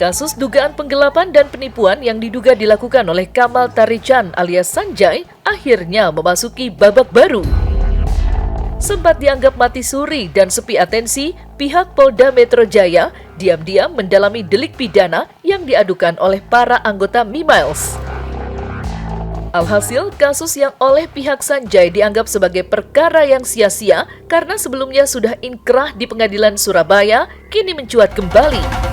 Kasus dugaan penggelapan dan penipuan yang diduga dilakukan oleh Kamal Tarican alias Sanjay akhirnya memasuki babak baru. Sempat dianggap mati suri dan sepi atensi, pihak Polda Metro Jaya diam-diam mendalami delik pidana yang diadukan oleh para anggota Mimiles. Alhasil, kasus yang oleh pihak Sanjay dianggap sebagai perkara yang sia-sia karena sebelumnya sudah inkrah di Pengadilan Surabaya, kini mencuat kembali.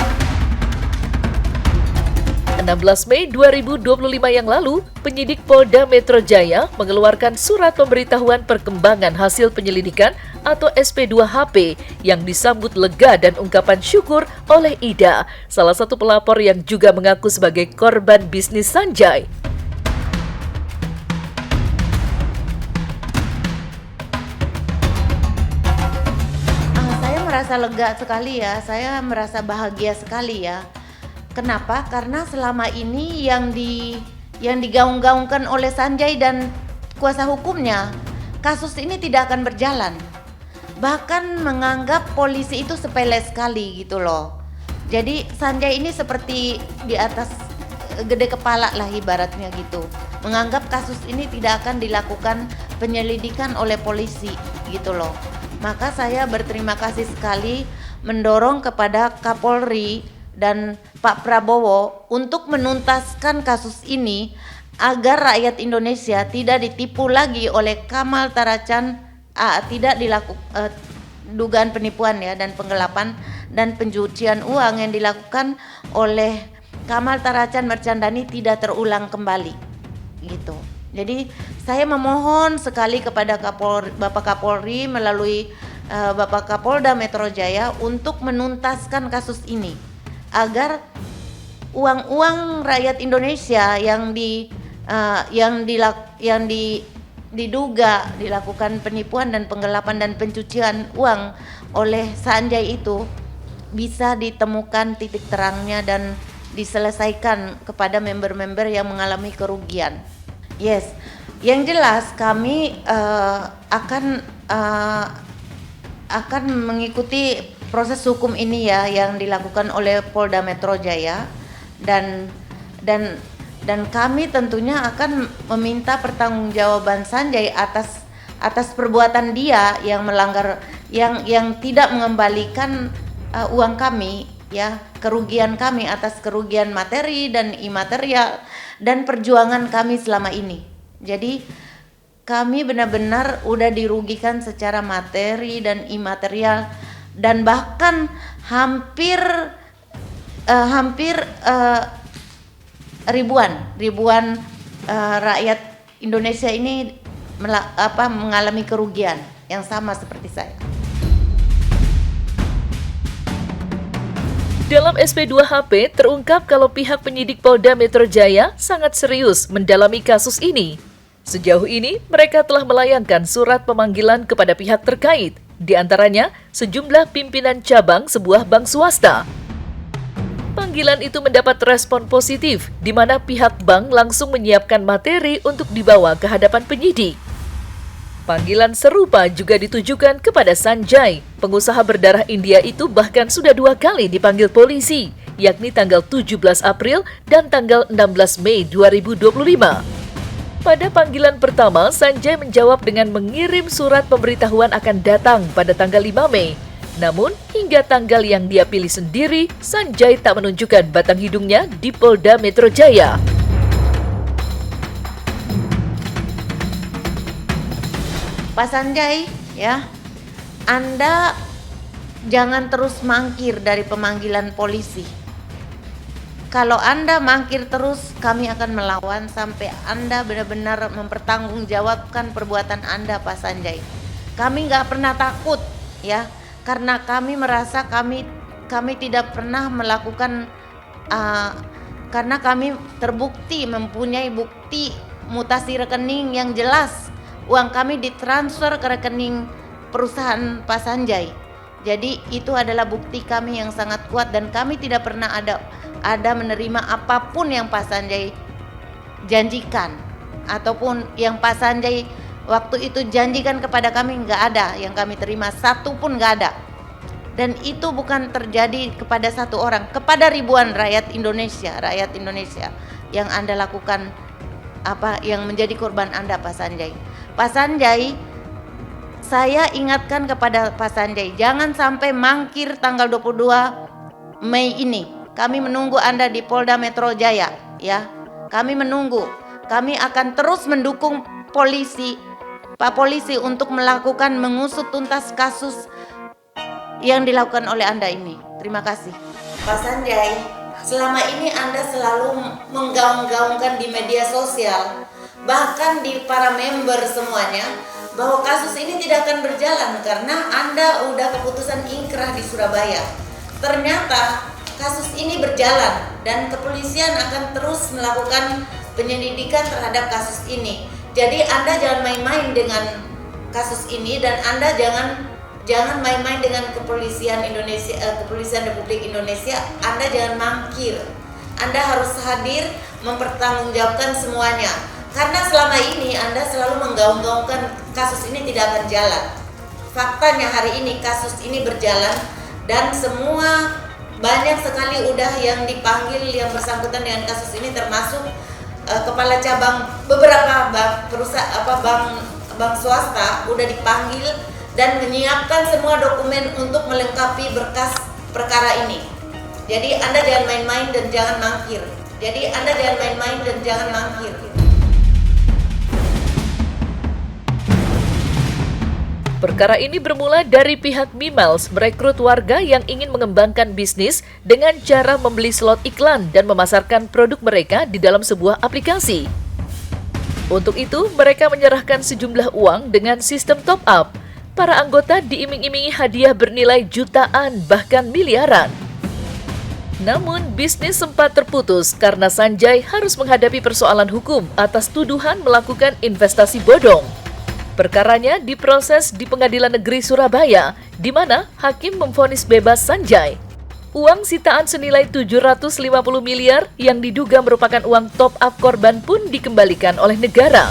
16 Mei 2025 yang lalu, penyidik Polda Metro Jaya mengeluarkan surat pemberitahuan perkembangan hasil penyelidikan atau SP2HP yang disambut lega dan ungkapan syukur oleh Ida, salah satu pelapor yang juga mengaku sebagai korban bisnis Sanjay. Saya merasa lega sekali ya, saya merasa bahagia sekali ya. Kenapa? Karena selama ini yang digaung-gaungkan oleh Sanjay dan kuasa hukumnya, kasus ini tidak akan berjalan. Bahkan menganggap polisi itu sepele sekali gitu loh. Jadi Sanjay ini seperti di atas gede kepala lah ibaratnya gitu. Menganggap kasus ini tidak akan dilakukan penyelidikan oleh polisi gitu loh. Maka saya berterima kasih sekali mendorong kepada Kapolri dan Pak Prabowo untuk menuntaskan kasus ini agar rakyat Indonesia tidak ditipu lagi oleh Kamal Tarican, tidak dilakukan dugaan penipuan ya dan penggelapan dan pencucian uang yang dilakukan oleh Kamal Tarican Merchandani tidak terulang kembali gitu. Jadi saya memohon sekali kepada Bapak Kapolri melalui Bapak Kapolda Metro Jaya untuk menuntaskan kasus ini agar uang-uang rakyat Indonesia yang diduga dilakukan penipuan dan penggelapan dan pencucian uang oleh Sanjay itu bisa ditemukan titik terangnya dan diselesaikan kepada member-member yang mengalami kerugian. Yes, yang jelas kami akan mengikuti proses hukum ini ya yang dilakukan oleh Polda Metro Jaya dan kami tentunya akan meminta pertanggungjawaban Sanjay atas perbuatan dia yang melanggar yang tidak mengembalikan uang kami ya, kerugian kami atas kerugian materi dan imaterial dan perjuangan kami selama ini. Jadi kami benar-benar udah dirugikan secara materi dan imaterial dan bahkan hampir ribuan rakyat Indonesia ini mengalami kerugian yang sama seperti saya. Dalam SP2HP terungkap kalau pihak penyidik Polda Metro Jaya sangat serius mendalami kasus ini. Sejauh ini, mereka telah melayangkan surat pemanggilan kepada pihak terkait, di antaranya sejumlah pimpinan cabang sebuah bank swasta. Panggilan itu mendapat respon positif, di mana pihak bank langsung menyiapkan materi untuk dibawa ke hadapan penyidik. Panggilan serupa juga ditujukan kepada Sanjay. Pengusaha berdarah India itu bahkan sudah 2 kali dipanggil polisi, yakni tanggal 17 April dan tanggal 16 Mei 2025. Pada panggilan pertama, Sanjay menjawab dengan mengirim surat pemberitahuan akan datang pada tanggal 5 Mei. Namun, hingga tanggal yang dia pilih sendiri, Sanjay tak menunjukkan batang hidungnya di Polda Metro Jaya. Pak Sanjay, ya, Anda jangan terus mangkir dari pemanggilan polisi. Kalau Anda mangkir terus, kami akan melawan sampai Anda benar-benar mempertanggungjawabkan perbuatan Anda, Pak Sanjay. Kami nggak pernah takut, ya, karena kami merasa kami tidak pernah melakukan, karena kami terbukti mempunyai bukti mutasi rekening yang jelas. Uang kami ditransfer ke rekening perusahaan Pak Sanjay. Jadi itu adalah bukti kami yang sangat kuat dan kami tidak pernah ada menerima apapun yang Pak Sanjay janjikan ataupun yang Pak Sanjay waktu itu janjikan kepada kami, nggak ada yang kami terima, satu pun nggak ada. Dan itu bukan terjadi kepada satu orang, kepada ribuan rakyat Indonesia yang Anda lakukan yang menjadi korban Anda, Pak Sanjay. Pak Sanjay, saya ingatkan kepada Pak Sanjay, jangan sampai mangkir tanggal 22 Mei ini. Kami menunggu Anda di Polda Metro Jaya, ya. Kami menunggu. Kami akan terus mendukung Pak Polisi untuk mengusut tuntas kasus yang dilakukan oleh Anda ini. Terima kasih. Pak Sanjay, selama ini Anda selalu menggaung-gaungkan di media sosial, bahkan di para member semuanya, bahwa kasus ini tidak akan berjalan karena Anda udah keputusan ingkrah di Surabaya. Ternyata kasus ini berjalan dan kepolisian akan terus melakukan penyelidikan terhadap kasus ini. Jadi Anda jangan main-main dengan kasus ini, dan Anda jangan main-main dengan kepolisian Indonesia, kepolisian Republik Indonesia. Anda jangan mangkir. Anda harus hadir mempertanggungjawabkan semuanya. Karena selama ini Anda selalu menggaung-gaungkan kasus ini tidak akan jalan. Faktanya hari ini kasus ini berjalan dan semua banyak sekali udah yang dipanggil yang bersangkutan dengan kasus ini, termasuk kepala cabang beberapa bank swasta udah dipanggil dan menyiapkan semua dokumen untuk melengkapi berkas perkara ini. Jadi Anda jangan main-main dan jangan mangkir. Perkara ini bermula dari pihak Mimiles merekrut warga yang ingin mengembangkan bisnis dengan cara membeli slot iklan dan memasarkan produk mereka di dalam sebuah aplikasi. Untuk itu, mereka menyerahkan sejumlah uang dengan sistem top up. Para anggota diiming-imingi hadiah bernilai jutaan bahkan miliaran. Namun, bisnis sempat terputus karena Sanjay harus menghadapi persoalan hukum atas tuduhan melakukan investasi bodong. Perkaranya diproses di Pengadilan Negeri Surabaya, di mana hakim memvonis bebas Sanjay. Uang sitaan senilai 750 miliar yang diduga merupakan uang top up korban pun dikembalikan oleh negara.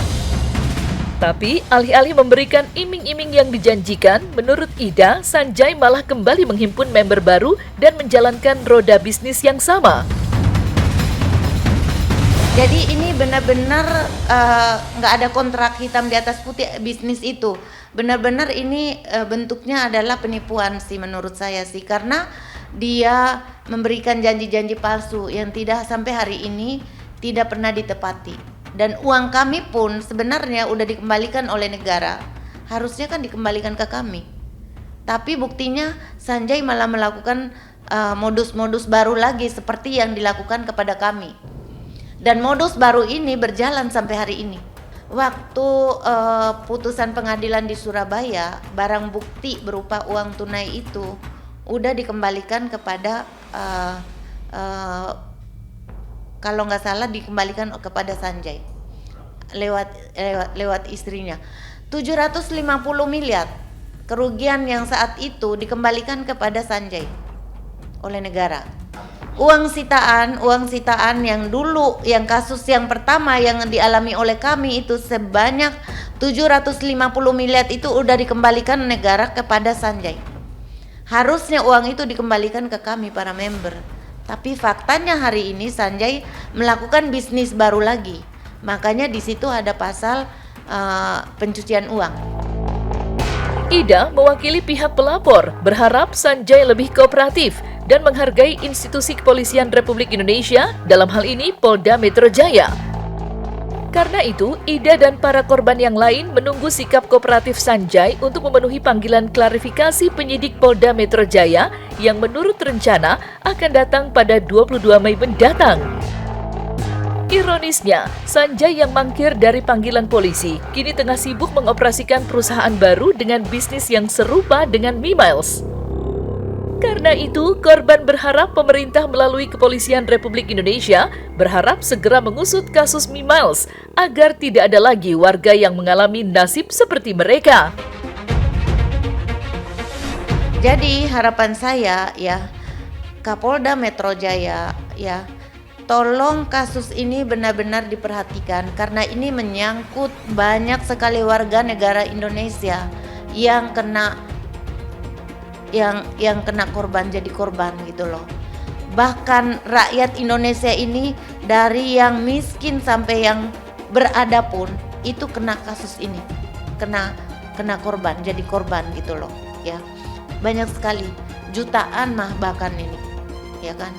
Tapi, alih-alih memberikan iming-iming yang dijanjikan, menurut Ida, Sanjay malah kembali menghimpun member baru dan menjalankan roda bisnis yang sama. Jadi ini benar-benar nggak ada kontrak hitam di atas putih bisnis itu. Benar-benar ini bentuknya adalah penipuan sih menurut saya sih, karena dia memberikan janji-janji palsu yang tidak sampai hari ini tidak pernah ditepati. Dan uang kami pun sebenarnya udah dikembalikan oleh negara. Harusnya kan dikembalikan ke kami. Tapi buktinya Sanjay malah melakukan modus-modus baru lagi seperti yang dilakukan kepada kami. Dan modus baru ini berjalan sampai hari ini. Waktu putusan pengadilan di Surabaya, barang bukti berupa uang tunai itu udah dikembalikan kepada kalau nggak salah dikembalikan kepada Sanjay lewat istrinya. 750 miliar kerugian yang saat itu dikembalikan kepada Sanjay oleh negara. Uang sitaan yang dulu, yang kasus yang pertama yang dialami oleh kami itu sebanyak 750 miliar itu udah dikembalikan negara kepada Sanjay. Harusnya uang itu dikembalikan ke kami para member. Tapi faktanya hari ini Sanjay melakukan bisnis baru lagi. Makanya di situ ada pasal pencucian uang. Ida mewakili pihak pelapor berharap Sanjay lebih kooperatif dan menghargai institusi kepolisian Republik Indonesia, dalam hal ini Polda Metro Jaya. Karena itu, Ida dan para korban yang lain menunggu sikap kooperatif Sanjay untuk memenuhi panggilan klarifikasi penyidik Polda Metro Jaya yang menurut rencana akan datang pada 22 Mei mendatang. Ironisnya, Sanjay yang mangkir dari panggilan polisi kini tengah sibuk mengoperasikan perusahaan baru dengan bisnis yang serupa dengan Mimiles. Karena itu, korban berharap pemerintah melalui Kepolisian Republik Indonesia berharap segera mengusut kasus Mimiles agar tidak ada lagi warga yang mengalami nasib seperti mereka. Jadi harapan saya ya, Kapolda Metro Jaya ya, tolong kasus ini benar-benar diperhatikan karena ini menyangkut banyak sekali warga negara Indonesia yang kena yang kena korban jadi korban gitu loh. Bahkan rakyat Indonesia ini dari yang miskin sampai yang berada pun itu kena kasus ini, kena korban, jadi korban gitu loh ya. Banyak sekali, jutaan mah bahkan ini ya kan,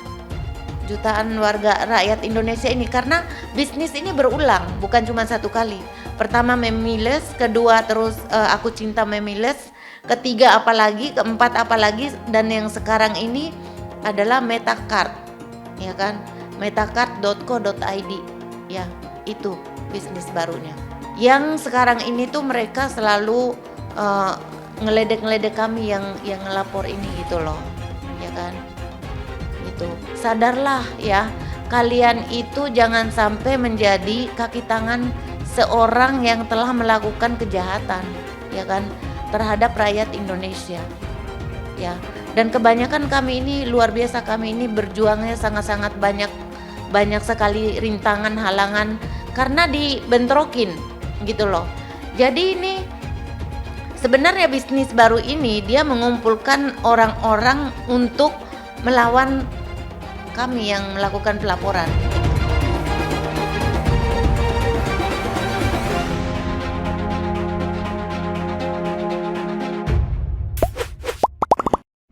jutaan warga rakyat Indonesia ini, karena bisnis ini berulang, bukan cuma satu kali. Pertama Memiles, kedua terus Aku Cinta Memiles, ketiga apalagi, keempat apalagi, dan yang sekarang ini adalah Metacard ya kan, metacard.co.id ya, itu bisnis barunya. Yang sekarang ini tuh mereka selalu ngeledek kami yang ngelapor ini gitu loh ya kan. Itu sadarlah ya, kalian itu jangan sampai menjadi kaki tangan seorang yang telah melakukan kejahatan ya kan terhadap rakyat Indonesia ya. Dan kebanyakan kami ini luar biasa, kami ini berjuangnya sangat-sangat banyak sekali rintangan, halangan, karena dibentrokin gitu loh. Jadi ini sebenarnya bisnis baru ini dia mengumpulkan orang-orang untuk melawan kami yang melakukan pelaporan.